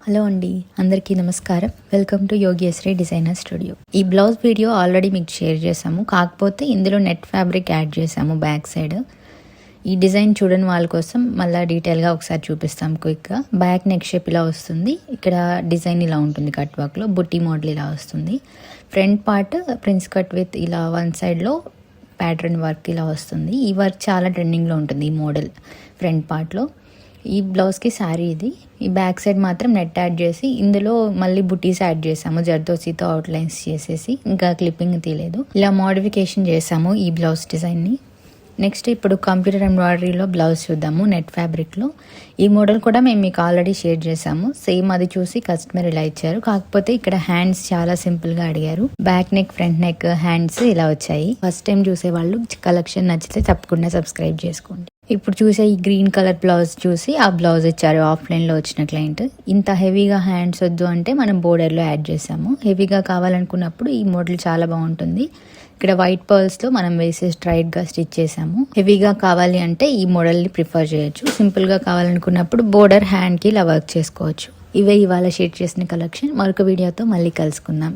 Hello అండి, అందరికీ నమస్కారం. Welcome to Yogeshwari designer studio. ఈ బ్లౌజ్ వీడియో ఆల్రెడీ మీకు షేర్ చేసాము, కాకపోతే ఇందులో నెట్ ఫ్యాబ్రిక్ యాడ్ చేసాము బ్యాక్ సైడ్. ఈ డిజైన్ చూడని వాళ్ళ కోసం మళ్ళీ డీటెయిల్గా ఒకసారి చూపిస్తాం క్విక్గా. బ్యాక్ నెక్ షేప్ ఇలా వస్తుంది, ఇక్కడ డిజైన్ ఇలా ఉంటుంది, కట్ వర్క్లో బుట్టి మోడల్ ఇలా వస్తుంది. Front part prince cut with ఇలా వన్ సైడ్లో ప్యాటర్న్ వర్క్ ఇలా వస్తుంది. ఈ వర్క్ చాలా ట్రెండింగ్లో ఉంటుంది ఈ మోడల్ ఫ్రంట్ పార్ట్లో. ఈ బ్లౌజ్కి శారీ ఇది. ఈ బ్యాక్ సైడ్ మాత్రం నెట్ యాడ్ చేసి ఇందులో మళ్ళీ బుటీస్ యాడ్ చేసాము, జర్దోసీతో అవుట్లైన్స్ చేసేసి, ఇంకా క్లిప్పింగ్ తీయలేదు. ఇలా మోడిఫికేషన్ చేసాము ఈ బ్లౌజ్ డిజైన్ని. నెక్స్ట్ ఇప్పుడు కంప్యూటర్ ఎంబ్రాయిడరీలో బ్లౌజ్ చూద్దాము నెట్ ఫ్యాబ్రిక్లో. ఈ మోడల్ కూడా మేము మీకు ఆల్రెడీ షేర్ చేసాము. సేమ్ అది చూసి కస్టమర్ ఇలా ఇచ్చారు, కాకపోతే ఇక్కడ హ్యాండ్స్ చాలా సింపుల్గా అడిగారు. Back neck, front neck, hands ఇలా వచ్చాయి. ఫస్ట్ టైం చూసే వాళ్ళు కలెక్షన్ నచ్చితే తప్పకుండా సబ్స్క్రైబ్ చేసుకోండి. ఇప్పుడు చూసే ఈ గ్రీన్ కలర్ బ్లౌజ్ చూసి ఆ బ్లౌజ్ ఇచ్చారు ఆఫ్లైన్లో వచ్చిన క్లయింట్. ఇంత హెవీగా హ్యాండ్స్ వద్దు అంటే మనం బోర్డర్లో యాడ్ చేసాము. హెవీగా కావాలనుకున్నప్పుడు ఈ మోడల్ చాలా బాగుంటుంది. ఇక్కడ వైట్ పర్ల్స్లో మనం వేసే స్ట్రైట్గా స్టిచ్ చేసాము. హెవీగా కావాలి అంటే ఈ మోడల్ని ప్రిఫర్ చేయొచ్చు. సింపుల్గా కావాలనుకున్నప్పుడు బోర్డర్ హ్యాండ్కి ఇలా వర్క్ చేసుకోవచ్చు. ఇవే ఇవాళ షేర్ చేసిన కలెక్షన్. మరొక వీడియోతో మళ్ళీ కలుసుకుందాం.